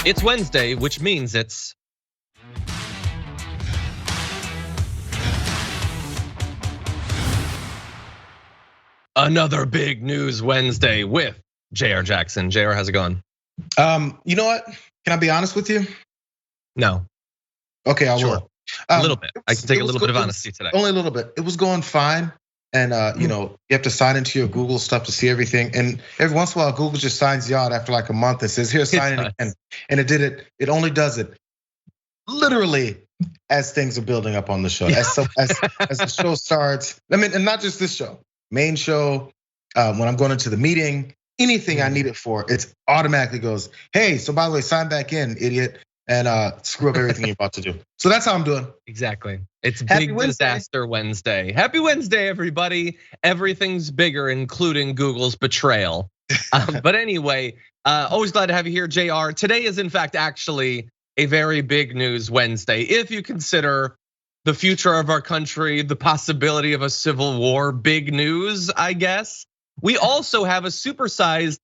It's Wednesday, which means it's another big news Wednesday with Jayar Jackson. Jayar, how's it going? You know what? Can I be honest with you? No. Okay, I Sure. will. A little bit. I can take a little bit of honesty today. Only a little bit. It was going fine. And you have to sign into your Google stuff to see everything. And every once in a while, Google just signs you out after like a month and says, "Here, sign in again." And it did it. It only does it literally as things are building up on the show. As the show starts. I mean, and not just this show, main show. When I'm going into the meeting, anything I need it for, it automatically goes, "Hey, so by the way, sign back in, idiot." And screw up everything you're about to do. So that's how I'm doing. Exactly. It's Happy Big Wednesday. Disaster Wednesday. Happy Wednesday, everybody. Everything's bigger, including Google's betrayal. But anyway, always glad to have you here, Jayar. Today is in fact actually a very big news Wednesday. If you consider the future of our country, the possibility of a civil war, big news, I guess. We also have a supersized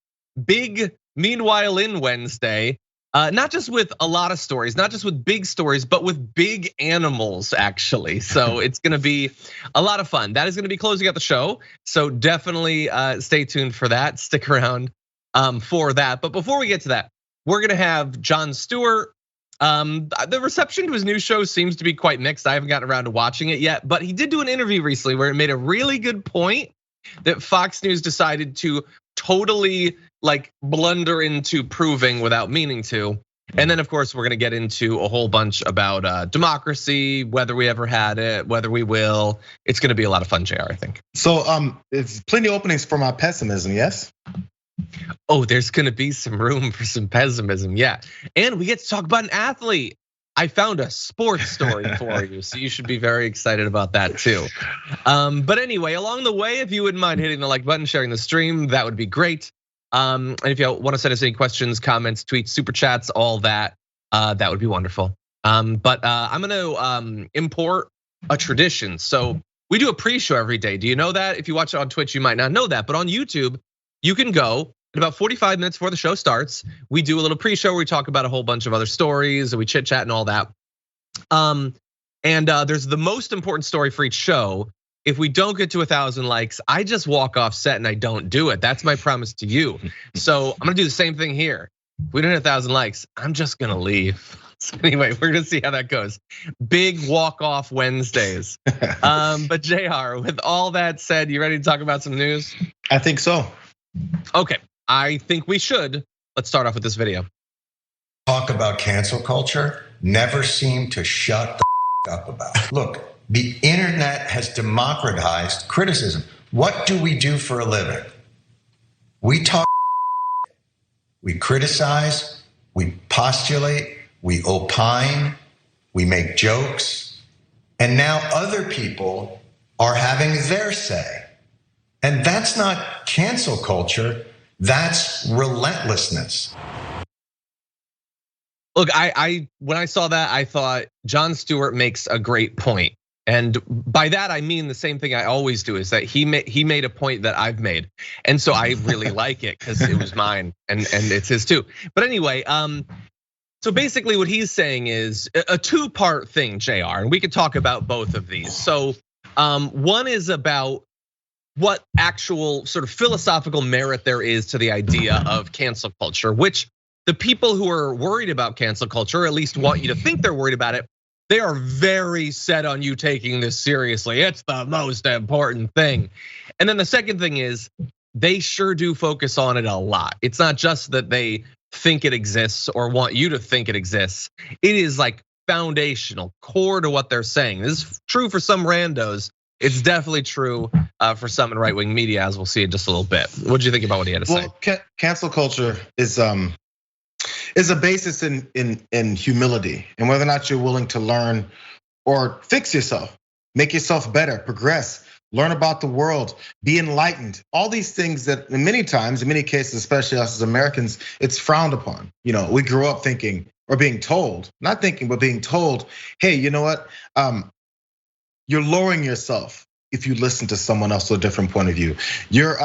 big meanwhile in Wednesday. Not just with a lot of stories, not just with big stories, but with big animals, actually. So it's gonna be a lot of fun. That is gonna be closing out the show. So definitely stay tuned for that. Stick around for that. But before we get to that, we're gonna have Jon Stewart. The reception to his new show seems to be quite mixed. I haven't gotten around to watching it yet, but he did do an interview recently where it made a really good point that Fox News decided to totally like blunder into proving without meaning to. And then of course, we're gonna get into a whole bunch about democracy, whether we ever had it, whether we will. It's gonna be a lot of fun, JR, I think. So it's plenty of openings for my pessimism, yes? Oh, there's gonna be some room for some pessimism, yeah. And we get to talk about an athlete. I found a sports story for you, so you should be very excited about that too. But anyway, along the way, if you wouldn't mind hitting the like button, sharing the stream, that would be great. And if you want to send us any questions, comments, tweets, super chats, all that, that would be wonderful. But I'm gonna import a tradition. So we do a pre-show every day. Do you know that? If you watch it on Twitch, you might not know that. But on YouTube, you can go about 45 minutes before the show starts. We do a little pre-show where we talk about a whole bunch of other stories and we chit chat and all that. And there's the most important story for each show. If we don't get to 1,000 likes, I just walk off set and I don't do it. That's my promise to you. So I'm gonna do the same thing here. If we don't hit 1,000 likes, I'm just gonna leave. So anyway, we're gonna see how that goes. Big walk-off Wednesdays. But JR, with all that said, you ready to talk about some news? I think so. Okay, I think we should. Let's start off with this video. Talk about cancel culture, never seem to shut the up about. Look, the internet has democratized criticism. What do we do for a living? We talk, we criticize, we postulate, we opine, we make jokes, and now other people are having their say. And that's not cancel culture, that's relentlessness. Look, when I saw that, I thought Jon Stewart makes a great point. And by that, I mean the same thing I always do, is that he made a point that I've made. And so I really like it because it was mine and it's his too. But anyway, so basically what he's saying is a two-part thing, JR, and we could talk about both of these. So one is about what actual sort of philosophical merit there is to the idea of cancel culture, which the people who are worried about cancel culture, or at least want you to think they're worried about it, they are very set on you taking this seriously. It's the most important thing. And then the second thing is they sure do focus on it a lot. It's not just that they think it exists or want you to think it exists. It is like foundational, core to what they're saying. This is true for some randos. It's definitely true for some in right-wing media, as we'll see in just a little bit. What did you think about what he had to say? Well, cancel culture is a basis in humility and whether or not you're willing to learn or fix yourself, make yourself better, progress, learn about the world, be enlightened. All these things that many times, in many cases, especially us as Americans, it's frowned upon. We grew up thinking or being told, not thinking, but being told, hey, you know what? You're lowering yourself if you listen to someone else with a different point of view. You're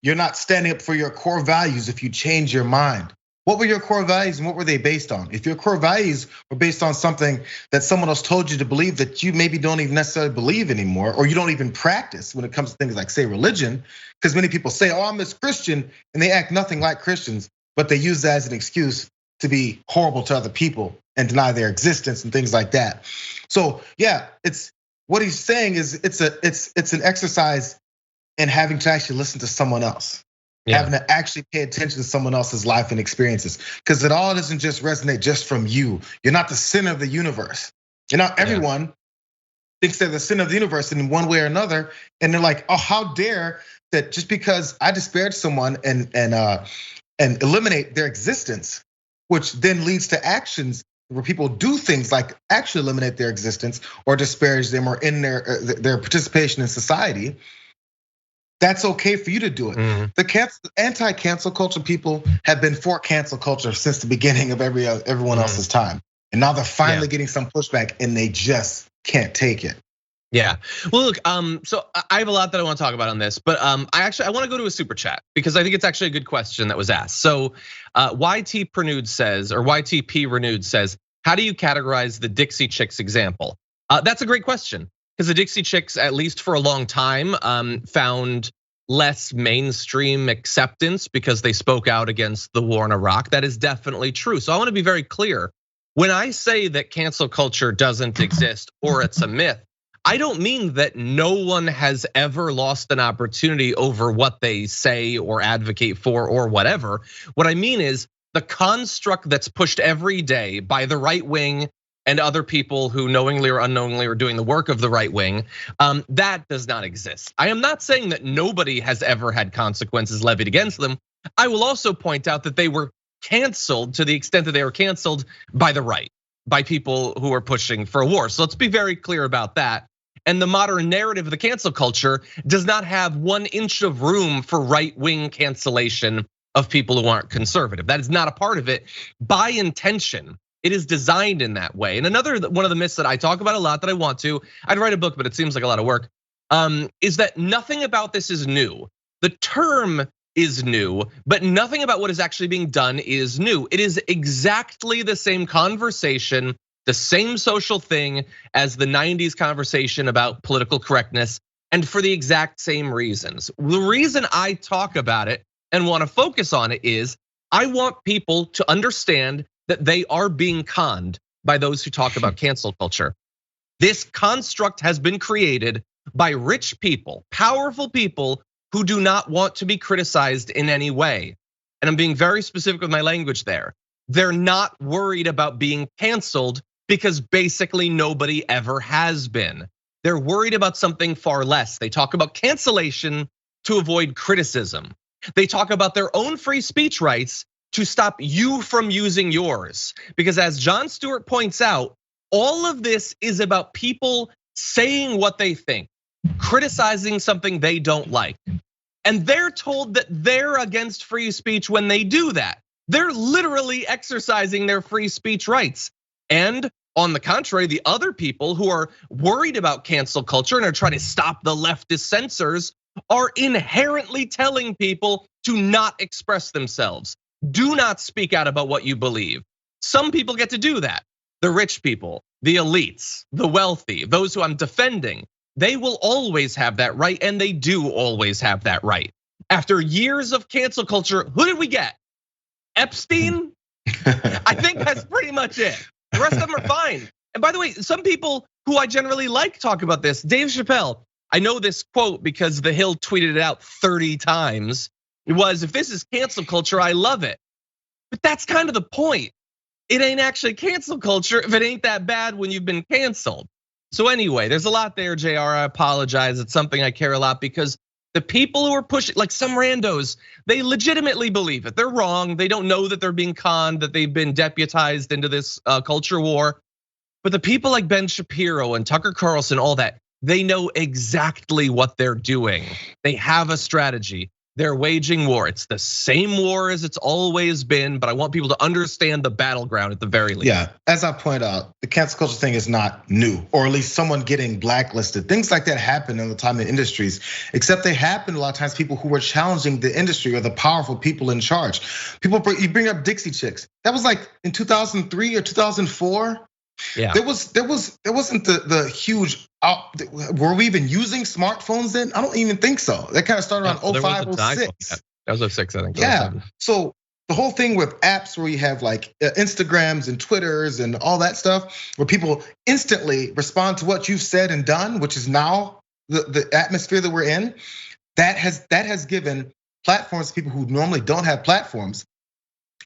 not standing up for your core values if you change your mind. What were your core values and what were they based on? If your core values were based on something that someone else told you to believe that you maybe don't even necessarily believe anymore, or you don't even practice when it comes to things like, say, religion, because many people say, oh, I'm a Christian, and they act nothing like Christians, but they use that as an excuse to be horrible to other people and deny their existence and things like that. So yeah, it's what he's saying is it's an exercise in having to actually listen to someone else. Yeah. Having to actually pay attention to someone else's life and experiences. Because it all doesn't just resonate just from you. You're not the center of the universe. You know, everyone thinks they're the center of the universe in one way or another. And they're like, oh, how dare that just because I disparage someone and eliminate their existence, which then leads to actions where people do things like actually eliminate their existence or disparage them or in their participation in society. That's okay for you to do it. The anti-cancel culture people have been for cancel culture since the beginning of everyone else's time. And now they're finally getting some pushback and they just can't take it. Yeah, well look, so I have a lot that I want to talk about on this, but I want to go to a super chat because I think it's actually a good question that was asked. So YT Renewed says, how do you categorize the Dixie Chicks example? That's a great question. Because the Dixie Chicks, at least for a long time, found less mainstream acceptance because they spoke out against the war in Iraq. That is definitely true. So I want to be very clear. When I say that cancel culture doesn't exist or it's a myth, I don't mean that no one has ever lost an opportunity over what they say or advocate for or whatever. What I mean is the construct that's pushed every day by the right wing and other people who knowingly or unknowingly are doing the work of the right wing, that does not exist. I am not saying that nobody has ever had consequences levied against them. I will also point out that they were canceled to the extent that they were canceled by the right, by people who are pushing for a war. So let's be very clear about that. And the modern narrative of the cancel culture does not have 1 inch of room for right-wing cancellation of people who aren't conservative. That is not a part of it by intention. It is designed in that way. And another one of the myths that I talk about a lot that I'd write a book, but it seems like a lot of work, is that nothing about this is new. The term is new, but nothing about what is actually being done is new. It is exactly the same conversation, the same social thing as the 90s conversation about political correctness, and for the exact same reasons. The reason I talk about it and want to focus on it is I want people to understand that they are being conned by those who talk about cancel culture. This construct has been created by rich people, powerful people who do not want to be criticized in any way. And I'm being very specific with my language there. They're not worried about being canceled because basically nobody ever has been. They're worried about something far less. They talk about cancellation to avoid criticism. They talk about their own free speech rights to stop you from using yours. Because as Jon Stewart points out, all of this is about people saying what they think, criticizing something they don't like. And they're told that they're against free speech when they do that. They're literally exercising their free speech rights. And on the contrary, the other people who are worried about cancel culture and are trying to stop the leftist censors are inherently telling people to not express themselves. Do not speak out about what you believe. Some people get to do that. The rich people, the elites, the wealthy, those who I'm defending, they will always have that right, and they do always have that right. After years of cancel culture, who did we get? Epstein? I think that's pretty much it. The rest of them are fine. And by the way, some people who I generally like talk about this. Dave Chappelle, I know this quote because The Hill tweeted it out 30 times. It was, if this is cancel culture, I love it. But that's kind of the point. It ain't actually cancel culture if it ain't that bad when you've been canceled. So anyway, there's a lot there, Jayar. I apologize. It's something I care a lot because the people who are pushing, like some randos, they legitimately believe it. They're wrong. They don't know that they're being conned, that they've been deputized into this culture war. But the people like Ben Shapiro and Tucker Carlson, all that, they know exactly what they're doing. They have a strategy. they're waging war. It's the same war as it's always been, but I want people to understand the battleground at the very least. Yeah, as I point out, the cancel culture thing is not new, or at least someone getting blacklisted. Things like that happen in the time in industries, except they happen a lot of times people who were challenging the industry or the powerful people in charge. People, you bring up Dixie Chicks. That was like in 2003 or 2004. Yeah, there wasn't the huge. Were we even using smartphones then? I don't even think so. That kind of started around 05, 06. That was 06, I think. Yeah. So the whole thing with apps where you have like Instagrams and Twitters and all that stuff, where people instantly respond to what you've said and done, which is now the atmosphere that we're in, that has given platforms to people who normally don't have platforms,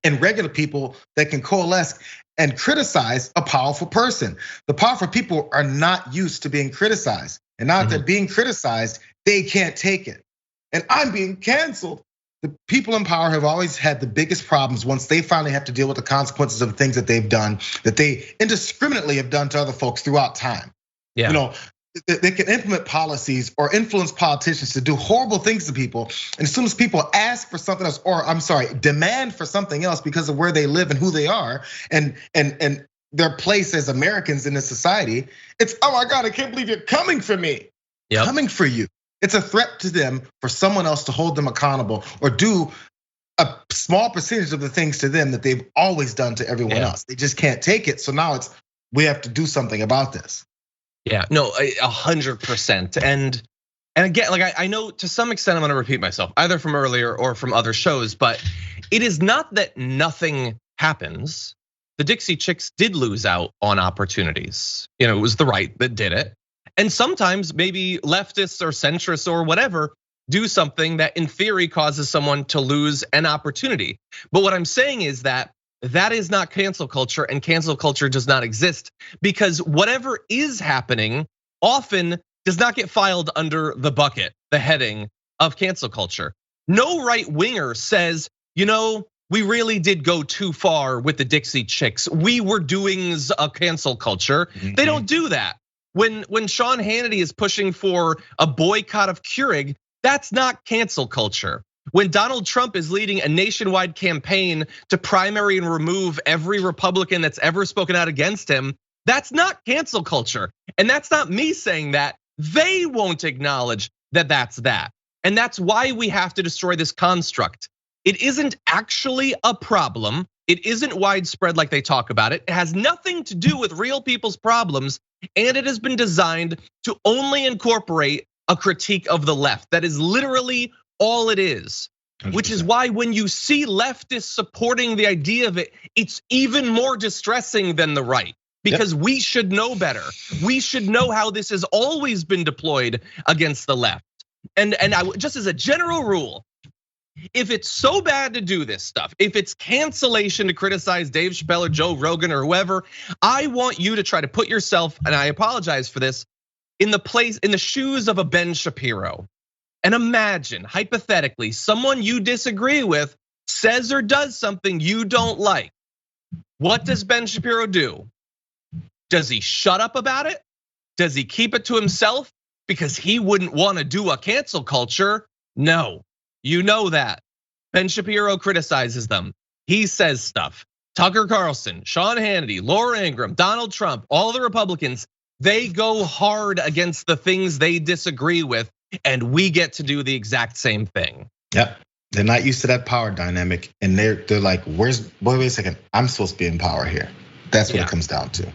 and regular people that can coalesce and criticize a powerful person. The powerful people are not used to being criticized. And now that they're being criticized, they can't take it. And I'm being canceled. The people in power have always had the biggest problems once they finally have to deal with the consequences of the things that they've done, that they indiscriminately have done to other folks throughout time. Yeah. They can implement policies or influence politicians to do horrible things to people. And as soon as people ask for something else, or demand for something else because of where they live and who they are and their place as Americans in this society, it's, oh my God, I can't believe you're coming for me. Yep. Coming for you. It's a threat to them for someone else to hold them accountable or do a small percentage of the things to them that they've always done to everyone else. They just can't take it. So now we have to do something about this. Yeah, no, 100%. And again, like I know to some extent I'm gonna repeat myself, either from earlier or from other shows, but it is not that nothing happens. The Dixie Chicks did lose out on opportunities. It was the right that did it. And sometimes maybe leftists or centrists or whatever do something that in theory causes someone to lose an opportunity. But what I'm saying is that is not cancel culture, and cancel culture does not exist because whatever is happening often does not get filed under the bucket, the heading of cancel culture. No right winger says, we really did go too far with the Dixie Chicks. We were doing a cancel culture. They don't do that. When Sean Hannity is pushing for a boycott of Keurig, that's not cancel culture. When Donald Trump is leading a nationwide campaign to primary and remove every Republican that's ever spoken out against him, that's not cancel culture. And that's not me saying that. They won't acknowledge that that's that. And that's why we have to destroy this construct. It isn't actually a problem. It isn't widespread like they talk about it. It has nothing to do with real people's problems. And it has been designed to only incorporate a critique of the left. That is literally all it is, 100%. Which is why when you see leftists supporting the idea of it, it's even more distressing than the right. Because we should know better. We should know how this has always been deployed against the left. And just as a general rule, if it's so bad to do this stuff, if it's cancellation to criticize Dave Chappelle or Joe Rogan or whoever, I want you to try to put yourself, and I apologize for this, in the shoes of a Ben Shapiro. And imagine, hypothetically, someone you disagree with says or does something you don't like. What does Ben Shapiro do? Does he shut up about it? Does he keep it to himself because he wouldn't want to do a cancel culture? No, you know that. Ben Shapiro criticizes them. He says stuff. Tucker Carlson, Sean Hannity, Laura Ingraham, Donald Trump, all the Republicans, they go hard against the things they disagree with, and we get to do the exact same thing. Yep, they're not used to that power dynamic, and they're like, wait a second, I'm supposed to be in power here. That's what it comes down to.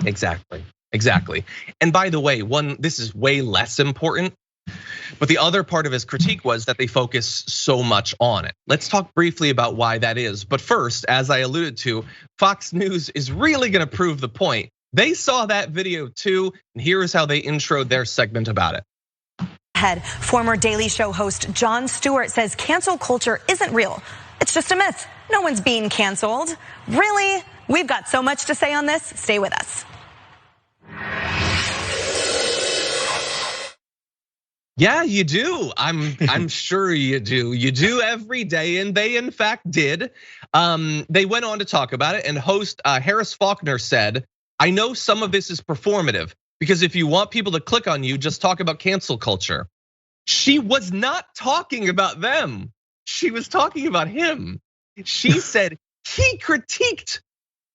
Exactly. And by the way, this is way less important, but the other part of his critique was that they focus so much on it. Let's talk briefly about why that is. But first, as I alluded to, Fox News is really gonna prove the point. They saw that video too, and here is how they introed their segment about it. Former Daily Show host Jon Stewart says cancel culture isn't real. It's just a myth. No one's being canceled. Really? We've got so much to say on this. Stay with us. Yeah, you do. I'm sure you do. You do every day, and they in fact did. They went on to talk about it, and host Harris Faulkner said, "I know some of this is performative because if you want people to click on you, just talk about cancel culture. She was not talking about them. She was talking about him. She said he critiqued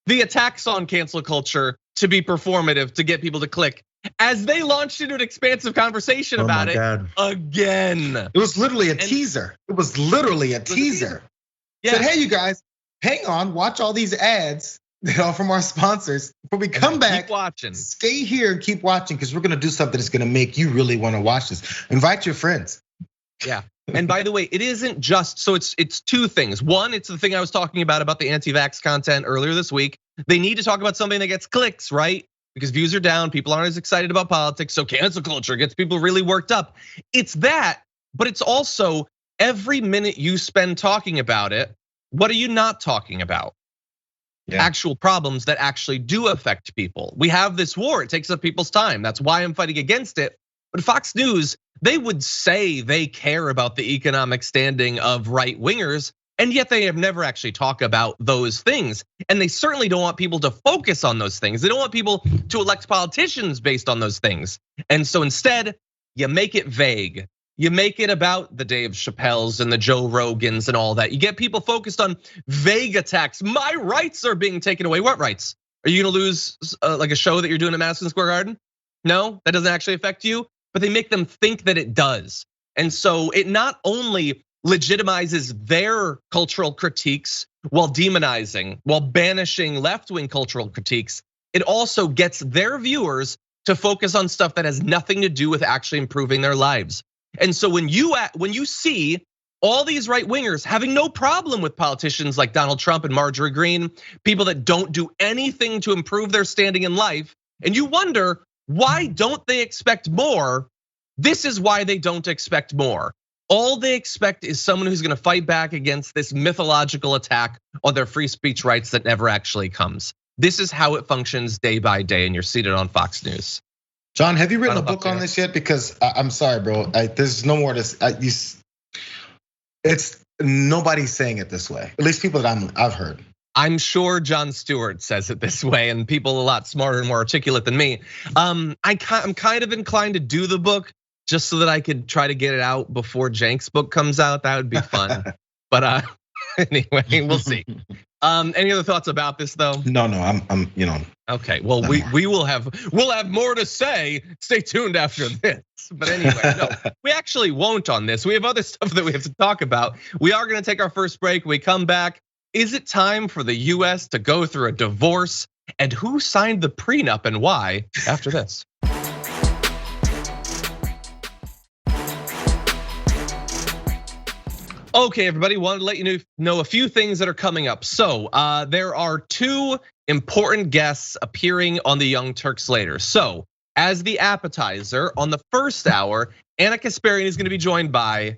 the attacks on cancel culture to be performative, to get people to click, as they launched into an expansive conversation about it again. It was literally a teaser. It was literally a teaser. Yeah. Said, hey, you guys, hang on, watch all these ads from our sponsors. When we come back, keep watching. Stay here and keep watching, because we're gonna do something that's gonna make you really wanna watch this. Invite your friends. Yeah, and by the way, it isn't just, so it's two things. One, it's the thing I was talking about the anti-vax content earlier this week. They need to talk about something that gets clicks, right? Because views are down, people aren't as excited about politics, so cancel culture gets people really worked up. It's that, but it's also every minute you spend talking about it, what are you not talking about? Yeah. Actual problems that actually do affect people. We have this war, it takes up people's time. That's why I'm fighting against it. But Fox News, they would say they care about the economic standing of right wingers, and yet they have never actually talked about those things. And they certainly don't want people to focus on those things. They don't want people to elect politicians based on those things. And so instead, you make it vague. You make it about the Dave Chappelles and the Joe Rogans and all that. You get people focused on vague attacks. My rights are being taken away. What rights? Are you gonna lose like a show that you're doing at Madison Square Garden? No, that doesn't actually affect you, but they make them think that it does. And so it not only legitimizes their cultural critiques while demonizing, while banishing left-wing cultural critiques, it also gets their viewers to focus on stuff that has nothing to do with actually improving their lives. And so when you see all these right wingers having no problem with politicians like Donald Trump and Marjorie Greene, people that don't do anything to improve their standing in life, and you wonder, why don't they expect more? This is why they don't expect more. All they expect is someone who's gonna fight back against this mythological attack on their free speech rights that never actually comes. This is how it functions day by day, and you're seated on Fox News. John, have you written a book on this yet? Because I'm sorry, bro. There's no more to. It's nobody's saying it this way. At least people that I've heard. I'm sure Jon Stewart says it this way, and people a lot smarter and more articulate than me. I'm kind of inclined to do the book just so that I could try to get it out before Jank's book comes out. That would be fun. But anyway, we'll see. Any other thoughts about this though? No, I'm Okay, well we'll have more to say. Stay tuned after this. But anyway, no, we actually won't on this. We have other stuff that we have to talk about. We are gonna take our first break. When we come back, is it time for the US to go through a divorce? And who signed the prenup and why after this? Okay, everybody, wanted to let you know a few things that are coming up. So there are two important guests appearing on the Young Turks later. So as the appetizer on the first hour, Anna Kasparian is gonna be joined by,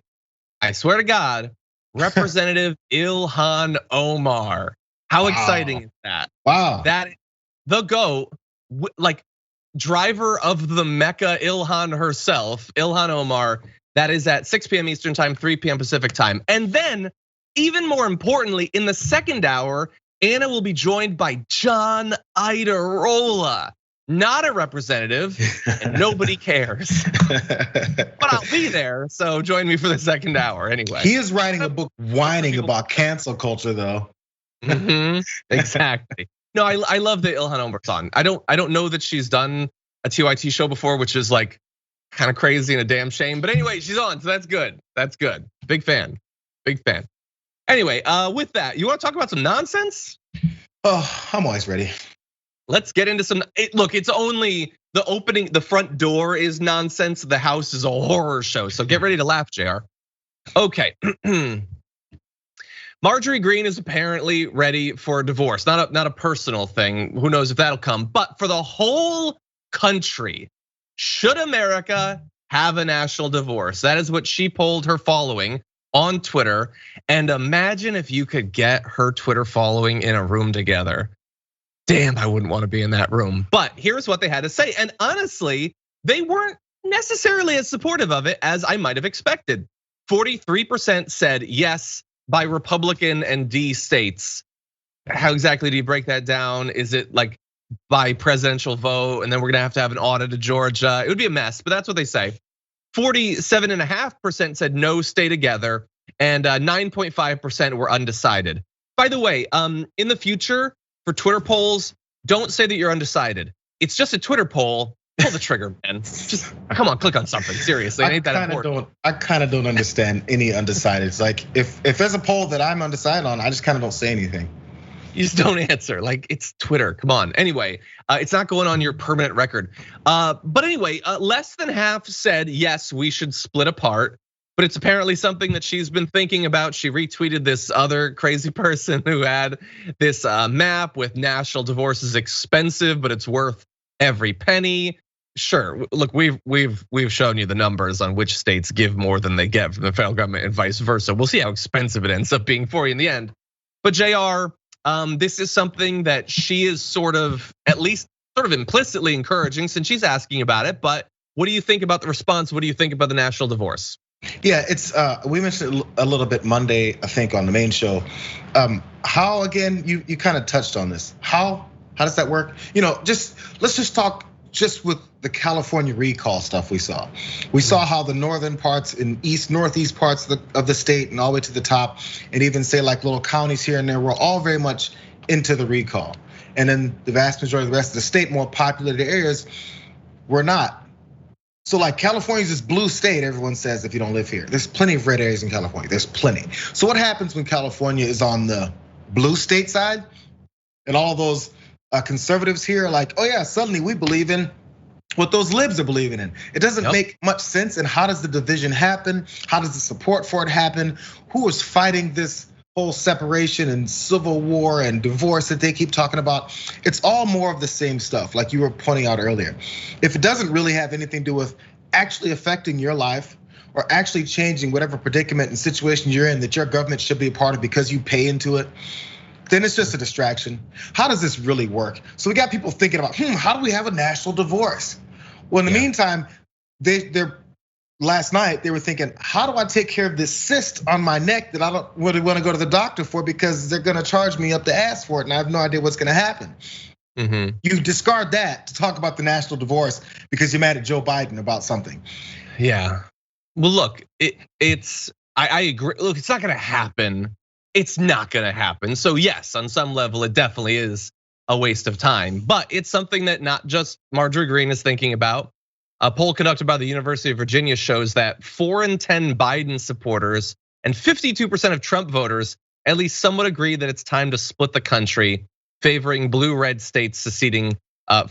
I swear to God, Representative Ilhan Omar. How exciting is that? Wow. That the GOAT, like driver of the Mecca, Ilhan herself, Ilhan Omar. That is at 6 p.m. Eastern time, 3 p.m. Pacific time. And then, even more importantly, in the second hour, Anna will be joined by John Iadarola, not a representative, and nobody cares. But I'll be there, so join me for the second hour anyway. He is writing a book whining about cancel culture, though. Exactly. No, I love that Ilhan Omar's on. I don't know that she's done a TYT show before, which is like kind of crazy and a damn shame. But anyway, she's on, so that's good. That's good. Big fan. Big fan. Anyway, with that, you want to talk about some nonsense? Oh, I'm always ready. Let's get into some. Look, it's only the opening. The front door is nonsense. The house is a horror show. So get ready to laugh, Jayar. Okay. Marjorie Greene is apparently ready for a divorce. Not a personal thing. Who knows if that'll come? But for the whole country. Should America have a national divorce? That is what she polled her following on Twitter. And imagine if you could get her Twitter following in a room together. Damn, I wouldn't want to be in that room. But here's what they had to say. And honestly, they weren't necessarily as supportive of it as I might have expected. 43% said yes by Republican and D states. How exactly do you break that down? Is it like by presidential vote, and then we're gonna have to have an audit of Georgia? It would be a mess, but that's what they say. 47.5% said no, stay together, and 9.5% were undecided. By the way, in the future for Twitter polls, don't say that you're undecided. It's just a Twitter poll. Pull the trigger, man. Just come on, click on something. Seriously, it ain't that important. I kind of don't understand any undecided. It's like if there's a poll that I'm undecided on, I just kind of don't say anything. You just don't answer. Like, it's Twitter. Come on. Anyway, it's not going on your permanent record. But anyway, less than half said yes, we should split apart. But it's apparently something that she's been thinking about. She retweeted this other crazy person who had this map with national divorce is expensive, but it's worth every penny. Sure, look, we've shown you the numbers on which states give more than they get from the federal government and vice versa. We'll see how expensive it ends up being for you in the end. But Jayar, this is something that she is sort of, at least sort of implicitly encouraging since she's asking about it. But what do you think about the response? What do you think about the national divorce? Yeah, it's we mentioned a little bit Monday, I think, on the main show. How again? You kind of touched on this. How does that work? Let's just talk just with the California recall stuff we saw. We saw how the northern parts and northeast parts of the state and all the way to the top, and even say like little counties here and there, were all very much into the recall. And then the vast majority of the rest of the state, more populated areas, were not. So like California's this blue state, everyone says if you don't live here. There's plenty of red areas in California, there's plenty. So what happens when California is on the blue state side? And all those conservatives here are like, oh yeah, suddenly we believe in what those libs are believing in. It doesn't make much sense. And how does the division happen? How does the support for it happen? Who is fighting this whole separation and civil war and divorce that they keep talking about? It's all more of the same stuff, like you were pointing out earlier. If it doesn't really have anything to do with actually affecting your life or actually changing whatever predicament and situation you're in that your government should be a part of because you pay into it, then it's just a distraction. How does this really work? So we got people thinking about, how do we have a national divorce? Well, in the meantime, they're last night they were thinking, how do I take care of this cyst on my neck that I don't really want to go to the doctor for because they're going to charge me up the ass for it, and I have no idea what's going to happen. You discard that to talk about the national divorce because you're mad at Joe Biden about something. Yeah. Well, look, I agree. Look, it's not going to happen. It's not gonna happen. So yes, on some level, it definitely is a waste of time. But it's something that not just Marjorie Greene is thinking about. A poll conducted by the University of Virginia shows that 4 in 10 Biden supporters and 52% of Trump voters at least somewhat agree that it's time to split the country, favoring blue-red states seceding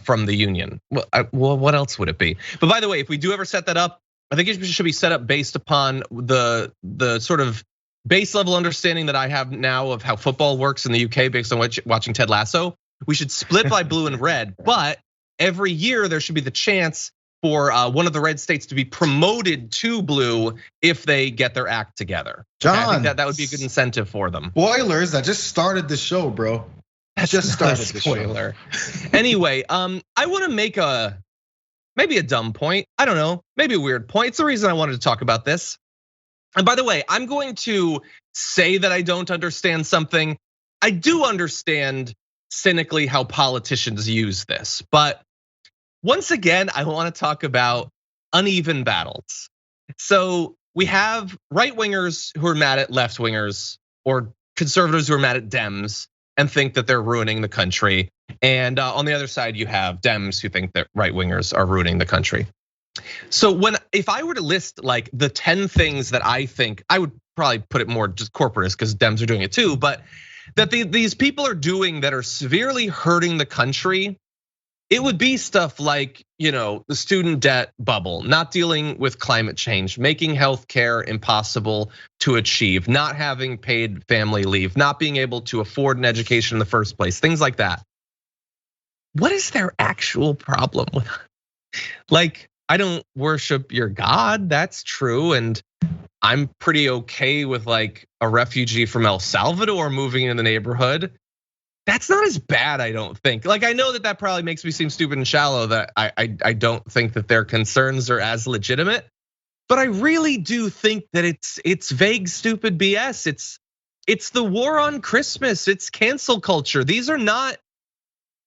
from the union. Well, what else would it be? But by the way, if we do ever set that up, I think it should be set up based upon the sort of base level understanding that I have now of how football works in the UK based on watching Ted Lasso. We should split by blue and red, but every year there should be the chance for one of the red states to be promoted to blue if they get their act together. John, I think that would be a good incentive for them. Spoilers, I just started the show, bro. That's just started the spoiler. Anyway, I wanna make maybe a dumb point. I don't know, maybe a weird point. It's the reason I wanted to talk about this. And by the way, I'm going to say that I don't understand something. I do understand cynically how politicians use this, but once again, I want to talk about uneven battles. So we have right wingers who are mad at left wingers, or conservatives who are mad at Dems and think that they're ruining the country. And on the other side, you have Dems who think that right wingers are ruining the country. So if I were to list like the 10 things that I think, I would probably put it more just corporatist because Dems are doing it too, but that these people are doing that are severely hurting the country, it would be stuff like, the student debt bubble, not dealing with climate change, making healthcare impossible to achieve, not having paid family leave, not being able to afford an education in the first place, things like that. What is their actual problem with? Like, I don't worship your God, that's true. And I'm pretty okay with like a refugee from El Salvador moving in the neighborhood. That's not as bad, I don't think. Like, I know that probably makes me seem stupid and shallow, that I don't think that their concerns are as legitimate. But I really do think that it's vague, stupid BS. It's the war on Christmas, it's cancel culture. These are not,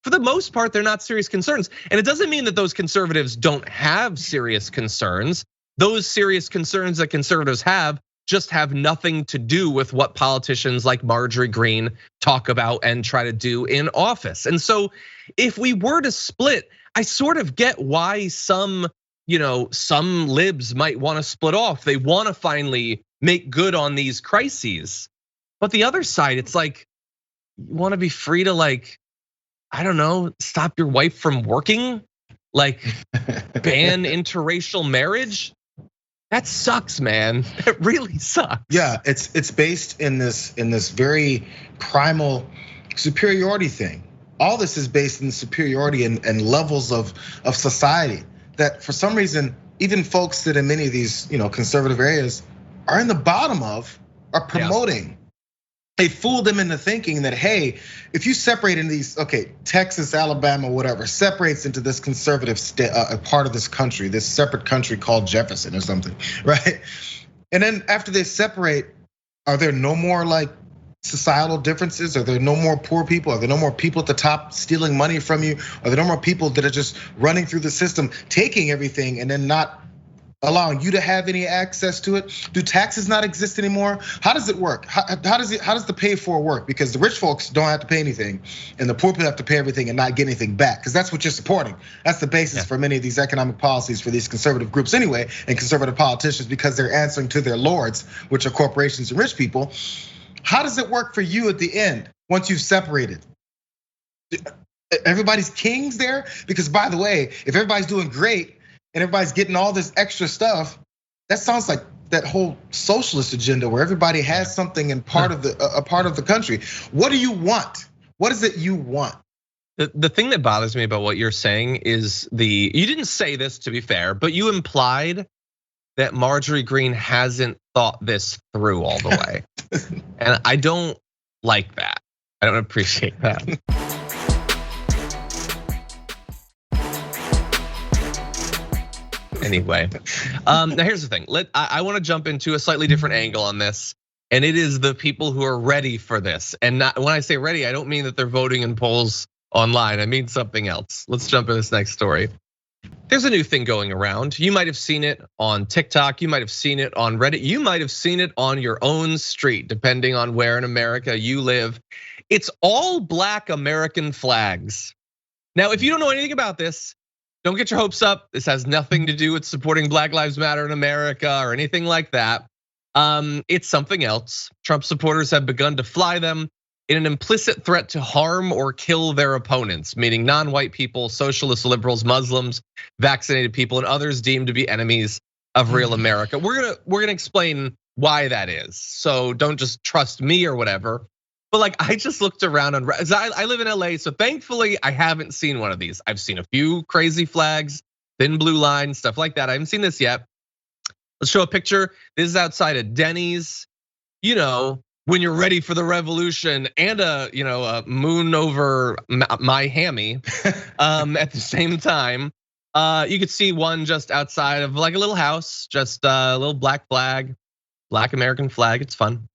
for the most part, they're not serious concerns. And it doesn't mean that those conservatives don't have serious concerns. those serious concerns that conservatives have just have nothing to do with what politicians like Marjorie Greene talk about and try to do in office. And so if we were to split, I sort of get why some libs might want to split off. They want to finally make good on these crises. But the other side, it's like, you want to be free to, like, I don't know, stop your wife from working, like ban interracial marriage. That sucks, man. It really sucks. Yeah, it's based in this very primal superiority thing. All this is based in superiority and levels of society that for some reason, even folks that in many of these conservative areas are in the bottom of are promoting. Yeah. They fooled them into thinking that, hey, if you separate in these, okay, Texas, Alabama, whatever, separates into this conservative part of this country, this separate country called Jefferson or something, right? And then after they separate, are there no more like societal differences? Are there no more poor people? Are there no more people at the top stealing money from you? Are there no more people that are just running through the system, taking everything and then not allowing you to have any access to it? Do taxes not exist anymore? How does it work? How does the pay for work? Because the rich folks don't have to pay anything, and the poor people have to pay everything and not get anything back. Because that's what you're supporting. That's the basis for many of these economic policies for these conservative groups anyway, and conservative politicians, because they're answering to their lords, which are corporations and rich people. How does it work for you at the end once you've separated? Everybody's kings there? Because by the way, if everybody's doing great, and everybody's getting all this extra stuff, that sounds like that whole socialist agenda where everybody has something in part of the country. What do you want? What is it you want? The thing that bothers me about what you're saying is you didn't say this, to be fair, but you implied that Marjorie Greene hasn't thought this through all the way. And I don't like that. I don't appreciate that. Anyway, now here's the thing. I want to jump into a slightly different angle on this, and it is the people who are ready for this. And when I say ready, I don't mean that they're voting in polls online. I mean something else. Let's jump into this next story. There's a new thing going around. You might have seen it on TikTok. You might have seen it on Reddit. You might have seen it on your own street, depending on where in America you live. It's all black American flags. Now, if you don't know anything about this, don't get your hopes up. This has nothing to do with supporting Black Lives Matter in America or anything like that. It's something else. Trump supporters have begun to fly them in an implicit threat to harm or kill their opponents, meaning non-white people, socialists, liberals, Muslims, vaccinated people, and others deemed to be enemies of real America. We're gonna explain why that is. So don't just trust me or whatever. But like, I just looked around on, I live in LA, so thankfully I haven't seen one of these. I've seen a few crazy flags, thin blue line, stuff like that. I haven't seen this yet. Let's show a picture. This is outside of Denny's. When you're ready for the revolution, and a moon over my hammy at the same time. You could see one just outside of like a little house, just a little black flag, black American flag. It's fun.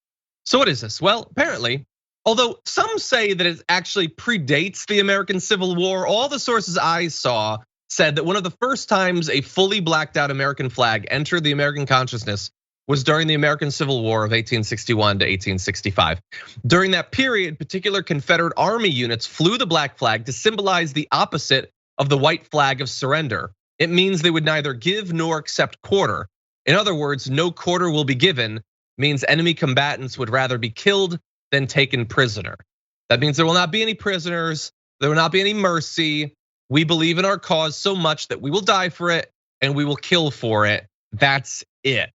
So what is this? Well, apparently, although some say that it actually predates the American Civil War, all the sources I saw said that one of the first times a fully blacked out American flag entered the American consciousness was during the American Civil War of 1861 to 1865. During that period, particular Confederate Army units flew the black flag to symbolize the opposite of the white flag of surrender. It means they would neither give nor accept quarter. In other words, no quarter will be given means enemy combatants would rather be killed than taken prisoner. That means there will not be any prisoners, there will not be any mercy. We believe in our cause so much that we will die for it and we will kill for it. That's it.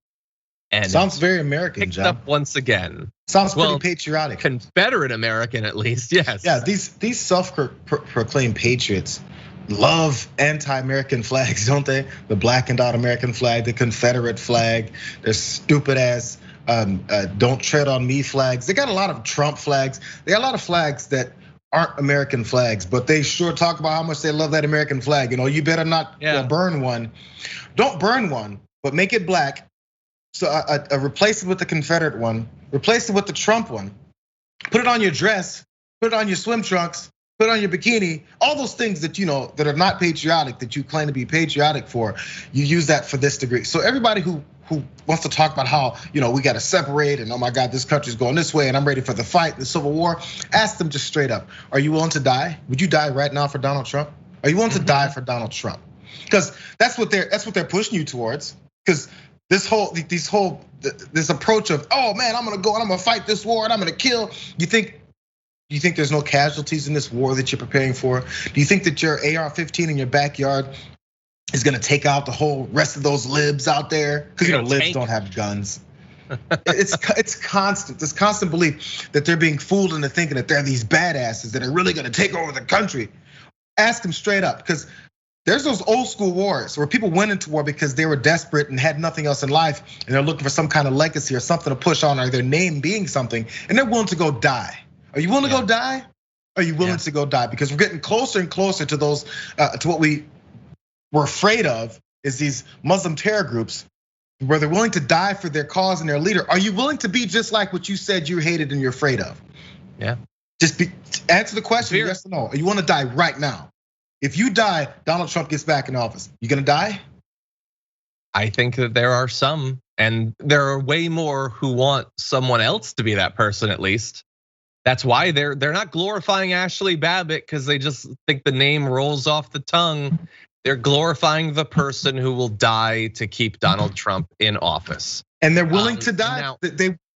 And sounds very American, picked up once again. Sounds pretty patriotic. Confederate American, at least, yes. Yeah, these self-proclaimed patriots love anti-American flags, don't they? The blackened out American flag, the Confederate flag, their stupid ass don't tread on me flags. They got a lot of Trump flags. They got a lot of flags that aren't American flags, but they sure talk about how much they love that American flag. You better not burn one. Don't burn one, but make it black. So replace it with the Confederate one, replace it with the Trump one, put it on your dress, put it on your swim trunks, put on your bikini, all those things that that are not patriotic, that you claim to be patriotic for, you use that for this degree. So everybody who wants to talk about how we got to separate and oh my God, this country's going this way and I'm ready for the fight, the Civil War, ask them just straight up: are you willing to die? Would you die right now for Donald Trump? Are you willing to die for Donald Trump? Because that's what they're pushing you towards. Because this approach of, oh man, I'm gonna go and I'm gonna fight this war and I'm gonna kill. Do you think there's no casualties in this war that you're preparing for? Do you think that your AR-15 in your backyard is gonna take out the whole rest of those libs out there? Because libs don't have guns. It's constant, this constant belief that they're being fooled into thinking that they're these badasses that are really gonna take over the country. Ask them straight up, because there's those old school wars where people went into war because they were desperate and had nothing else in life, and they're looking for some kind of legacy or something to push on, or their name being something, and they're willing to go die. Are you willing to go die? Are you willing to go die? Because we're getting closer and closer to those, to what we were afraid of, is these Muslim terror groups where they're willing to die for their cause and their leader. Are you willing to be just like what you said you hated and you're afraid of? Yeah. Answer the question, yes or no. You want to die right now? If you die, Donald Trump gets back in office. You gonna die? I think that there are some, and there are way more who want someone else to be that person at least. That's why they're not glorifying Ashley Babbitt because they just think the name rolls off the tongue. They're glorifying the person who will die to keep Donald Trump in office. And they're willing to die. Now,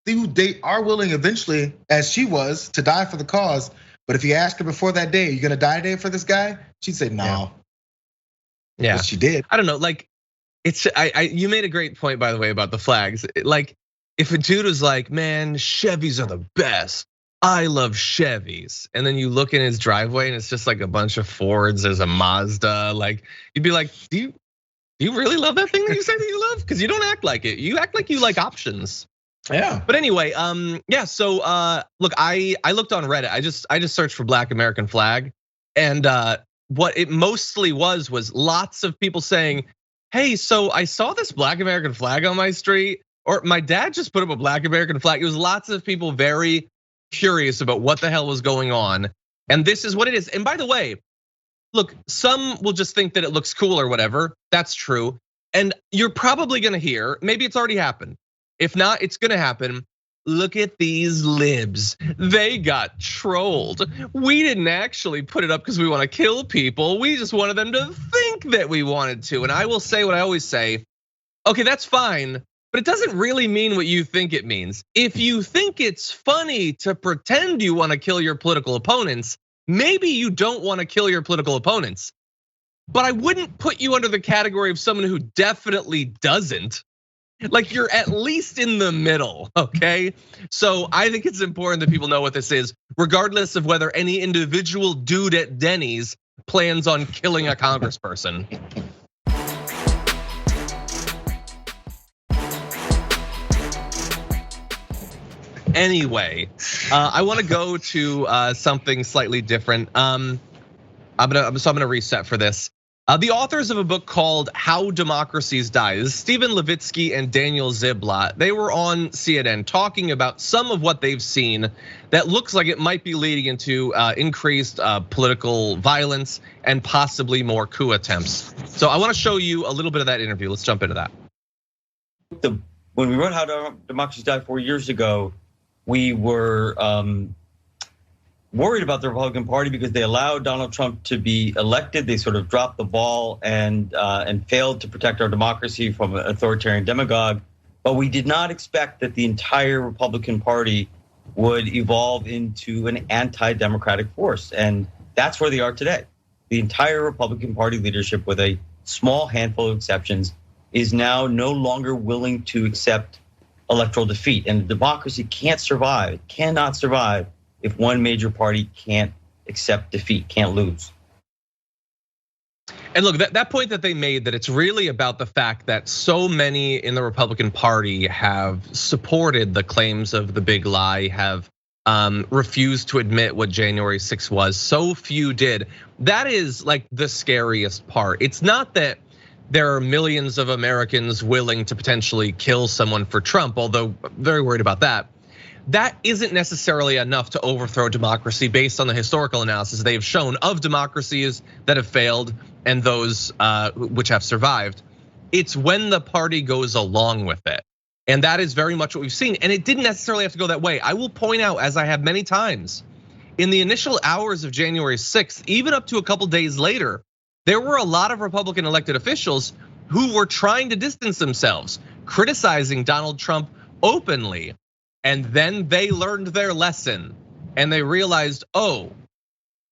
they are willing eventually, as she was, to die for the cause. But if you ask her before that day, are you gonna die today for this guy? She'd say no. Yeah, but she did. I don't know, like you made a great point, by the way, about the flags. Like if a dude was like, man, Chevys are the best, I love Chevys. And then you look in his driveway and it's just like a bunch of Fords, there's a Mazda. Like you'd be like, do you really love that thing that you say that you love? Because you don't act like it. You act like you like options. Yeah. But anyway, yeah. So look, I looked on Reddit. I just searched for Black American flag, and what it mostly was lots of people saying, hey, so I saw this Black American flag on my street, or my dad just put up a Black American flag. It was lots of people very curious about what the hell was going on. And this is what it is. And by the way, look, some will just think that it looks cool or whatever. That's true. And you're probably gonna hear, maybe it's already happened. If not, it's gonna happen. Look at these libs. They got trolled. We didn't actually put it up because we want to kill people. We just wanted them to think that we wanted to. And I will say what I always say. Okay, that's fine, but it doesn't really mean what you think it means. If you think it's funny to pretend you want to kill your political opponents, maybe you don't want to kill your political opponents. But I wouldn't put you under the category of someone who definitely doesn't. Like you're at least in the middle, okay? So I think it's important that people know what this is, regardless of whether any individual dude at Denny's plans on killing a congressperson. Anyway, I want to go to something slightly different. I'm gonna reset for this. The authors of a book called How Democracies Die. This is Stephen Levitsky and Daniel Ziblatt. They were on CNN talking about some of what they've seen that looks like it might be leading into increased political violence and possibly more coup attempts. So I want to show you a little bit of that interview. Let's jump into that. When we wrote How Democracies Die 4 years ago, we were worried about the Republican Party because they allowed Donald Trump to be elected. They sort of dropped the ball and failed to protect our democracy from an authoritarian demagogue. But we did not expect that the entire Republican Party would evolve into an anti-democratic force. And that's where they are today. The entire Republican Party leadership, with a small handful of exceptions, is now no longer willing to accept electoral defeat. And democracy can't survive, cannot survive, if one major party can't accept defeat, can't lose. And look, that point that they made, that it's really about the fact that so many in the Republican Party have supported the claims of the big lie, have refused to admit what January 6th was. So few did. That is like the scariest part. It's not that there are millions of Americans willing to potentially kill someone for Trump, although I'm very worried about that. that isn't necessarily enough to overthrow democracy based on the historical analysis they've shown of democracies that have failed and those which have survived. It's when the party goes along with it. And that is very much what we've seen. And it didn't necessarily have to go that way. I will point out, as I have many times, in the initial hours of January 6th, even up to a couple days later, there were a lot of Republican elected officials who were trying to distance themselves, criticizing Donald Trump openly. And then they learned their lesson and they realized, oh,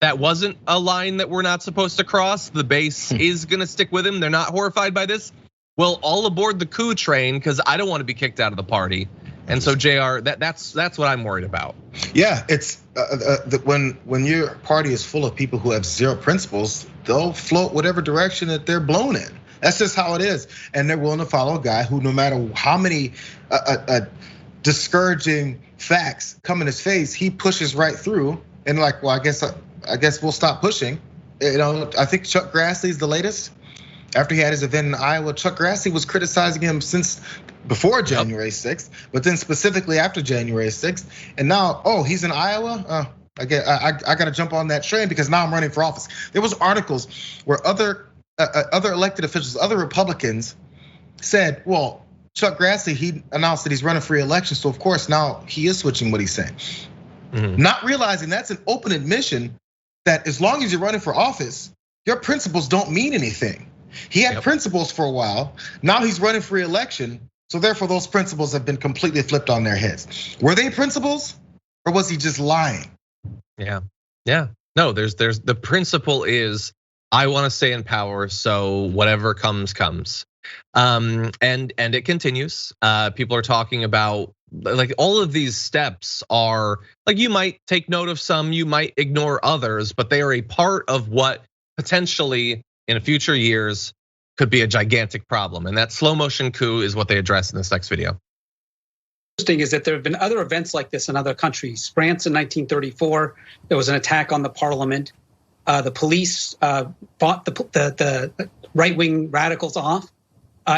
that wasn't a line that we're not supposed to cross. The base is gonna stick with him. They're not horrified by this. Well, all aboard the coup train, because I don't want to be kicked out of the party. And so Jayar, that's what I'm worried about. Yeah, it's when your party is full of people who have zero principles, they'll float whatever direction that they're blown in. That's just how it is, and they're willing to follow a guy who, no matter how many discouraging facts come in his face, he pushes right through. And like, well, I guess we'll stop pushing. You know, I think Chuck Grassley's the latest. After he had his event in Iowa, Chuck Grassley was criticizing him since before January 6th, but then specifically after January 6th. And now, oh, he's in Iowa? I gotta jump on that train because now I'm running for office. There was articles where other elected officials, other Republicans said, well, Chuck Grassley, he announced that he's running for re-election, so of course now he is switching what he's saying. Not realizing that's an open admission that as long as you're running for office, your principles don't mean anything. He had principles for a while. Now he's running for re-election. So therefore those principles have been completely flipped on their heads. Were they principles or was he just lying? Yeah. No, there's the principle is I want to stay in power. So whatever comes. And it continues. People are talking about like all of these steps are like, you might take note of some, you might ignore others, but they are a part of what potentially in future years could be a gigantic problem. And that slow motion coup is what they address in this next video. Interesting is that there have been other events like this in other countries. France in 1934, there was an attack on the parliament. The police fought the right-wing radicals off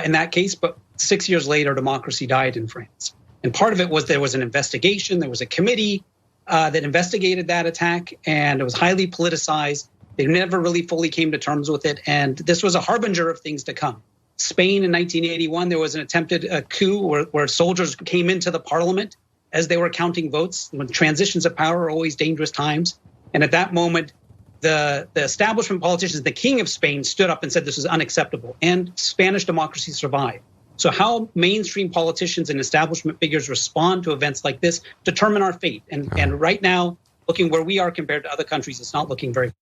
in that case, but 6 years later, democracy died in France. And part of it was there was an investigation, there was a committee that investigated that attack, and it was highly politicized. They never really fully came to terms with it, and this was a harbinger of things to come. Spain in 1981, there was an attempted coup where soldiers came into the parliament as they were counting votes. When transitions of power are always dangerous times. And at that moment, the establishment politicians, the king of Spain stood up and said this is unacceptable, and Spanish democracy survived. So how mainstream politicians and establishment figures respond to events like this determine our fate. And right now, looking where we are compared to other countries, it's not looking very.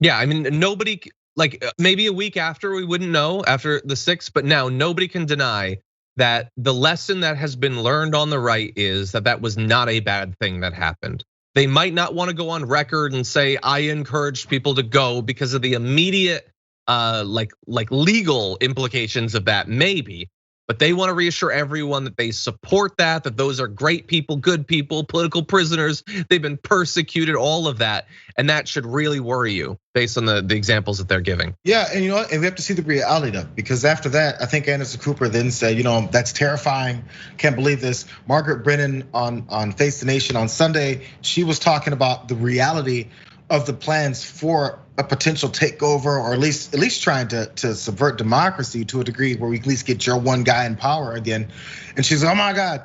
Yeah, I mean, nobody, like maybe a week after we wouldn't know after the 6th, but now nobody can deny that the lesson that has been learned on the right is that was not a bad thing that happened. They might not want to go on record and say, I encouraged people to go because of the immediate like legal implications of that, maybe. But they want to reassure everyone that they support that those are great people, good people, political prisoners. They've been persecuted, all of that. And that should really worry you based on the examples that they're giving. Yeah, and you know what? And we have to see the reality of it, because after that, I think Anderson Cooper then said, that's terrifying. Can't believe this. Margaret Brennan on Face the Nation on Sunday, she was talking about the reality of the plans for a potential takeover, or at least trying to subvert democracy to a degree where we at least get your one guy in power again. And she's like, oh my God.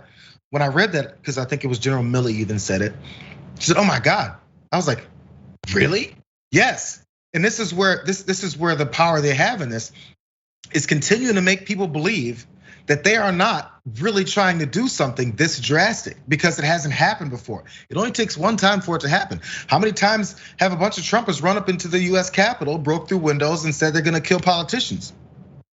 When I read that, because I think it was General Milley even said it, she said, oh my God. I was like, really? Yes. And this is where the power they have in this is continuing to make people believe that they are not really trying to do something this drastic because it hasn't happened before. It only takes one time for it to happen. How many times have a bunch of Trumpists run up into the US Capitol, broke through windows and said they're gonna kill politicians?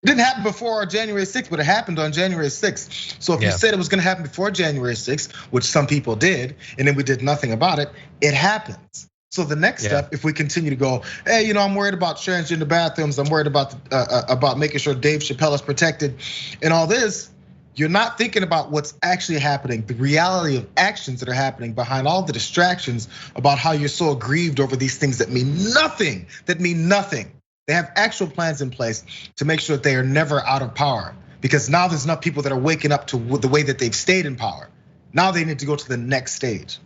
It didn't happen before January 6th, but it happened on January 6th. So if you said it was gonna happen before January 6th, which some people did, and then we did nothing about it, it happens. So the next step, if we continue to go, hey, I'm worried about transgender bathrooms, I'm worried about making sure Dave Chappelle is protected and all this, you're not thinking about what's actually happening, the reality of actions that are happening behind all the distractions about how you're so aggrieved over these things that mean nothing, They have actual plans in place to make sure that they are never out of power, because now there's enough people that are waking up to the way that they've stayed in power. Now they need to go to the next stage.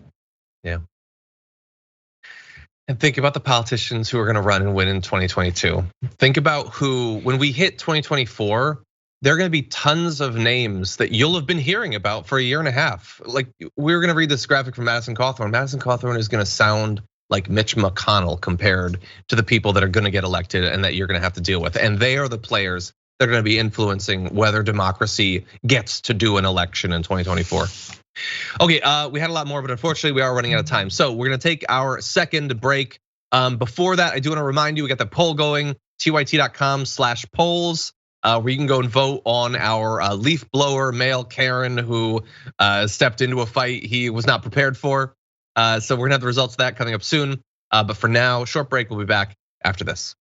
Yeah. And think about the politicians who are gonna run and win in 2022. Think about who, when we hit 2024, there are gonna be tons of names that you'll have been hearing about for a year and a half. Like, we're gonna read this graphic from Madison Cawthorn. Madison Cawthorn is gonna sound like Mitch McConnell compared to the people that are gonna get elected and that you're gonna have to deal with. And they are the players that are gonna be influencing whether democracy gets to do an election in 2024. Okay, we had a lot more, but unfortunately we are running out of time. So we're gonna take our second break. Before that, I do wanna remind you, we got the poll going, tyt.com/polls, where you can go and vote on our leaf blower male Karen who stepped into a fight he was not prepared for. So we're gonna have the results of that coming up soon. But for now, short break, we'll be back after this.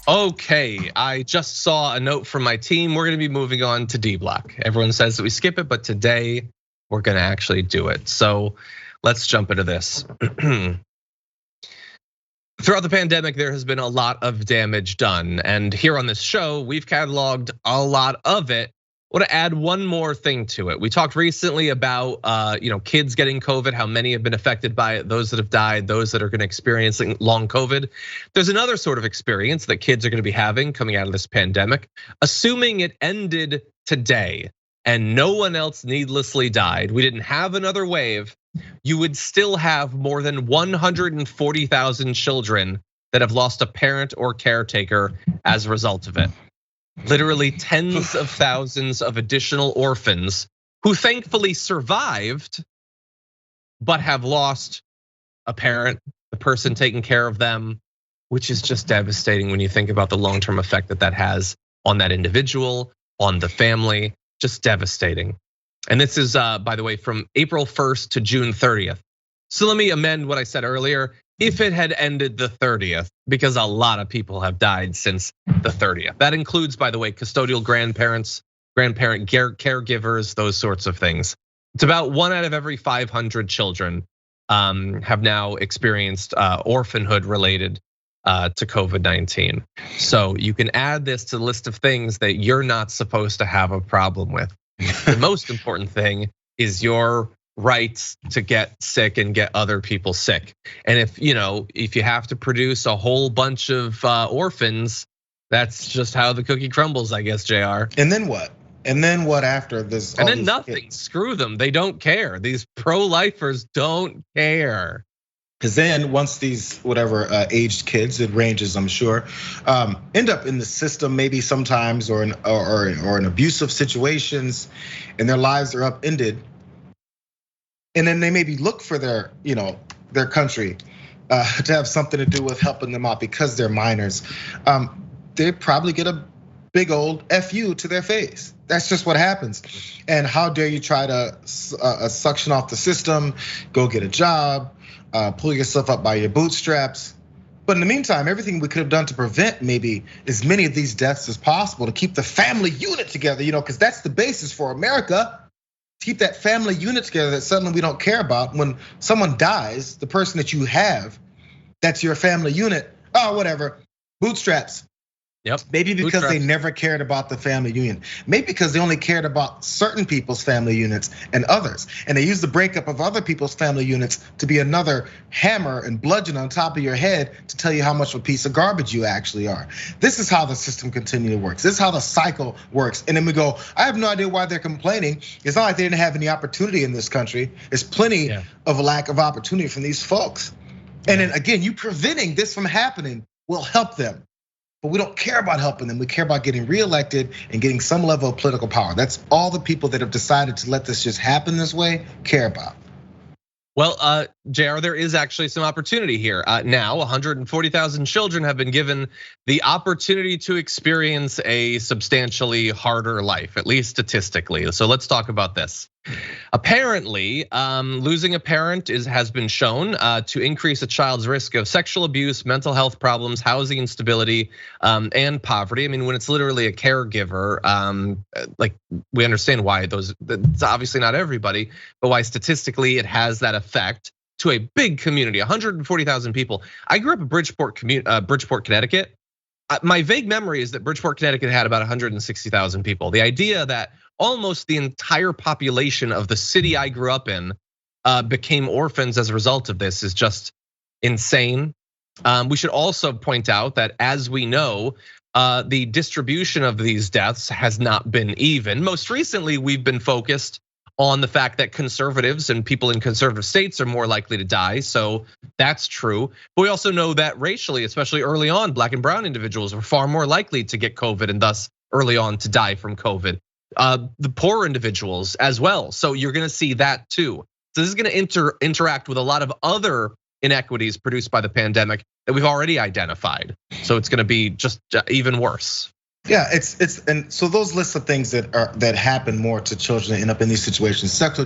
Okay, I just saw a note from my team. We're gonna be moving on to D Block. Everyone says that we skip it, but today we're gonna actually do it. So let's jump into this. Throughout the pandemic, there has been a lot of damage done. And here on this show, we've cataloged a lot of it. I want to add one more thing to it. We talked recently about kids getting COVID, how many have been affected by it, those that have died, those that are going to experience long COVID. There's another sort of experience that kids are going to be having coming out of this pandemic. Assuming it ended today and no one else needlessly died, we didn't have another wave, you would still have more than 140,000 children that have lost a parent or caretaker as a result of it. Literally tens of thousands of additional orphans who thankfully survived, but have lost a parent, the person taking care of them, which is just devastating when you think about the long-term effect that that has on that individual, on the family, just devastating. And this is, by the way, from April 1st to June 30th. So let me amend what I said earlier. If it had ended the 30th, because a lot of people have died since the 30th. That includes, by the way, custodial grandparents, grandparent caregivers, those sorts of things. It's about 1 out of every 500 children have now experienced orphanhood related to COVID-19. So you can add this to the list of things that you're not supposed to have a problem with. The most important thing is your rights to get sick and get other people sick. And if you have to produce a whole bunch of orphans, that's just how the cookie crumbles, I guess, Jayar. And then what? And then what after this? And then nothing. Kids? Screw them. They don't care. These pro-lifers don't care. Because then once these whatever aged kids, it ranges, I'm sure, end up in the system maybe sometimes or in abusive situations, and their lives are upended. And then they maybe look for their country to have something to do with helping them out because they're minors. They probably get a big old FU to their face. That's just what happens. And how dare you try to suction off the system, go get a job, pull yourself up by your bootstraps. But in the meantime, everything we could have done to prevent maybe as many of these deaths as possible, to keep the family unit together, because that's the basis for America. Keep that family unit together that suddenly we don't care about. When someone dies, the person that you have, that's your family unit, whatever, bootstraps. Yep. Maybe because they never cared about the family union. Maybe because they only cared about certain people's family units and others. And they use the breakup of other people's family units to be another hammer and bludgeon on top of your head to tell you how much of a piece of garbage you actually are. This is how the system continually works. This is how the cycle works. And then we go, I have no idea why they're complaining. It's not like they didn't have any opportunity in this country. There's plenty of a lack of opportunity from these folks. And then again, you preventing this from happening will help them. But we don't care about helping them. We care about getting reelected and getting some level of political power. That's all the people that have decided to let this just happen this way care about. Well, Jayar, there is actually some opportunity here. Now, 140,000 children have been given the opportunity to experience a substantially harder life, at least statistically. So let's talk about this. Apparently, losing a parent has been shown to increase a child's risk of sexual abuse, mental health problems, housing instability, and poverty. I mean, when it's literally a caregiver, like we understand why it's obviously not everybody, but why statistically it has that effect to a big community, 140,000 people. I grew up in Bridgeport, Connecticut. my vague memory is that Bridgeport, Connecticut had about 160,000 people. The idea that almost the entire population of the city I grew up in became orphans as a result of this is just insane. We should also point out that, as we know, the distribution of these deaths has not been even. Most recently, we've been focused on the fact that conservatives and people in conservative states are more likely to die, so that's true. But we also know that racially, especially early on, black and brown individuals were far more likely to get COVID and thus early on to die from COVID. The poor individuals as well, so you're gonna see that too. So this is gonna interact with a lot of other inequities produced by the pandemic that we've already identified. So it's gonna be just even worse. Yeah, and so those lists of things that happen more to children that end up in these situations: sexual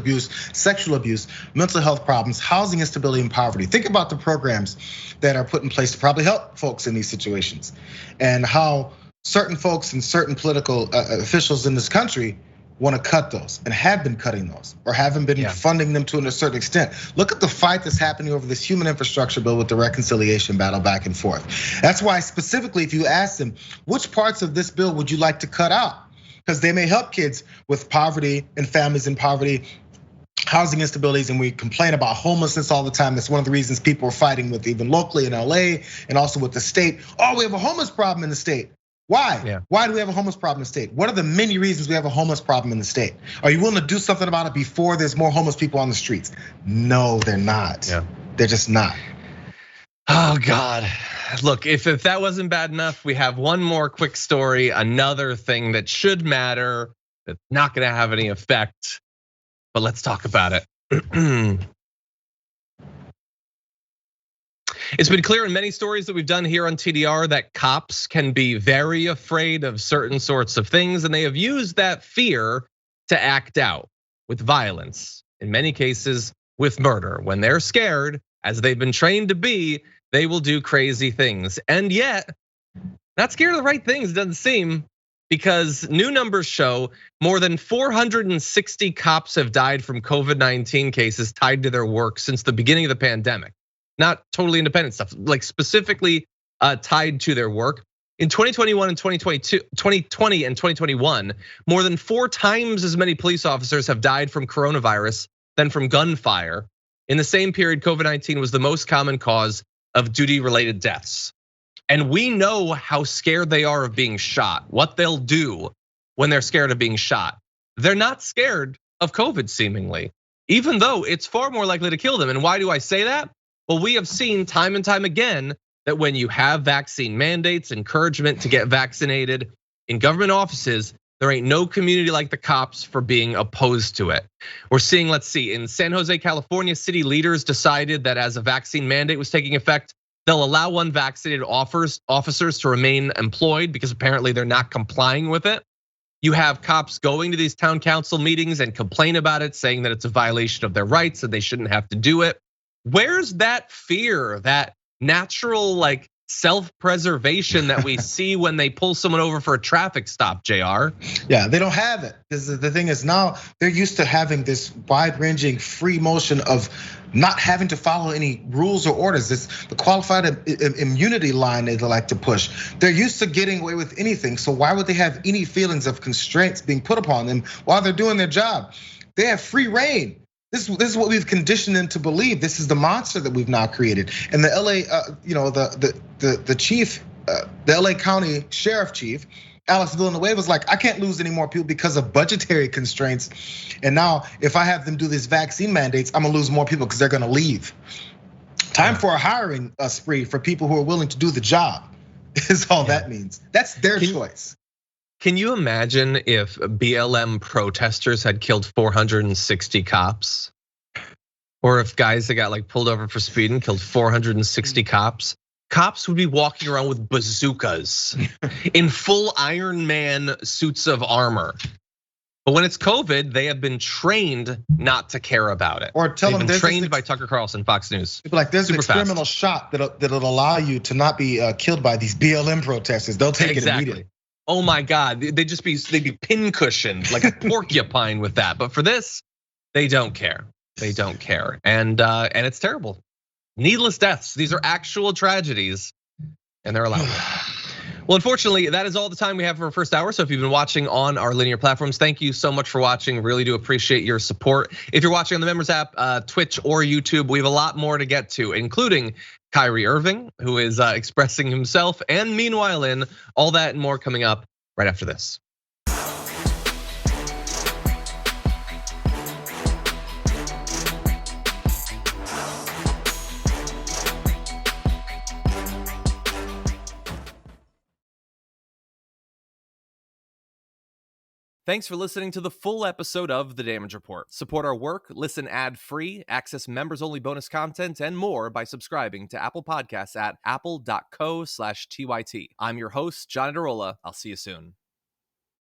abuse, mental health problems, housing instability, and poverty. Think about the programs that are put in place to probably help folks in these situations, and how certain folks and certain political officials in this country want to cut those and have been cutting those, or haven't been funding them to a certain extent. Look at the fight that's happening over this human infrastructure bill with the reconciliation battle back and forth. That's why specifically, if you ask them, which parts of this bill would you like to cut out? Because they may help kids with poverty and families in poverty, housing instabilities, and we complain about homelessness all the time. That's one of the reasons people are fighting with, even locally in LA and also with the state. Oh, we have a homeless problem in the state. Why? Yeah. Why do we have a homeless problem in the state? What are the many reasons we have a homeless problem in the state? Are you willing to do something about it before there's more homeless people on the streets? No, they're not. Yeah. They're just not. Oh God. Look, if that wasn't bad enough, we have one more quick story, another thing that should matter, that's not gonna have any effect, but let's talk about it. It's been clear in many stories that we've done here on TDR that cops can be very afraid of certain sorts of things, and they have used that fear to act out with violence, in many cases with murder. When they're scared, as they've been trained to be, they will do crazy things. And yet, not scared of the right things, it doesn't seem, because new numbers show more than 460 cops have died from COVID-19 cases tied to their work since the beginning of the pandemic. Not totally independent stuff, like specifically tied to their work. In 2021 and 2020 and 2021, more than 4 times as many police officers have died from coronavirus than from gunfire. In the same period, COVID-19 was the most common cause of duty-related deaths. And we know how scared they are of being shot, what they'll do when they're scared of being shot. They're not scared of COVID, seemingly, even though it's far more likely to kill them. And why do I say that? Well, we have seen time and time again that when you have vaccine mandates, encouragement to get vaccinated in government offices, there ain't no community like the cops for being opposed to it. We're seeing, let's see, in San Jose, California, city leaders decided that as a vaccine mandate was taking effect, they'll allow unvaccinated officers to remain employed because apparently they're not complying with it. You have cops going to these town council meetings and complain about it, saying that it's a violation of their rights and they shouldn't have to do it. Where's that fear, that natural like self-preservation that we see when they pull someone over for a traffic stop, Jayar? Yeah, they don't have it. Because the thing is, now they're used to having this wide-ranging free motion of not having to follow any rules or orders. It's the qualified immunity line they like to push. They're used to getting away with anything. So why would they have any feelings of constraints being put upon them while they're doing their job? They have free reign. This is what we've conditioned them to believe. This is the monster that we've now created. And the LA, the chief, the LA County Sheriff Chief, Alex Villanueva, was like, I can't lose any more people because of budgetary constraints. And now, if I have them do these vaccine mandates, I'm gonna lose more people because they're gonna leave. Time for a hiring spree for people who are willing to do the job is all that means. That's their choice. Can you imagine if BLM protesters had killed 460 cops? Or if guys that got like pulled over for speeding killed 460 cops? Cops would be walking around with bazookas in full Iron Man suits of armor. But when it's COVID, they have been trained not to care about it. Or tell them they've been trained by Tucker Carlson, Fox News. Like there's an experimental shot that'll allow you to not be killed by these BLM protesters. They'll take it immediately. Oh my God, they'd be pincushioned like a porcupine with that. But for this, they don't care. They don't care, and it's terrible. Needless deaths. These are actual tragedies, and they're allowed. Well, unfortunately, that is all the time we have for our first hour. So if you've been watching on our linear platforms, thank you so much for watching. Really do appreciate your support. If you're watching on the members app, Twitch or YouTube, we have a lot more to get to, including Kyrie Irving, who is expressing himself, and meanwhile in all that and more coming up right after this. Thanks for listening to the full episode of The Damage Report. Support our work, listen ad-free, access members-only bonus content, and more by subscribing to Apple Podcasts at apple.co/TYT. I'm your host, John Adarola. I'll see you soon.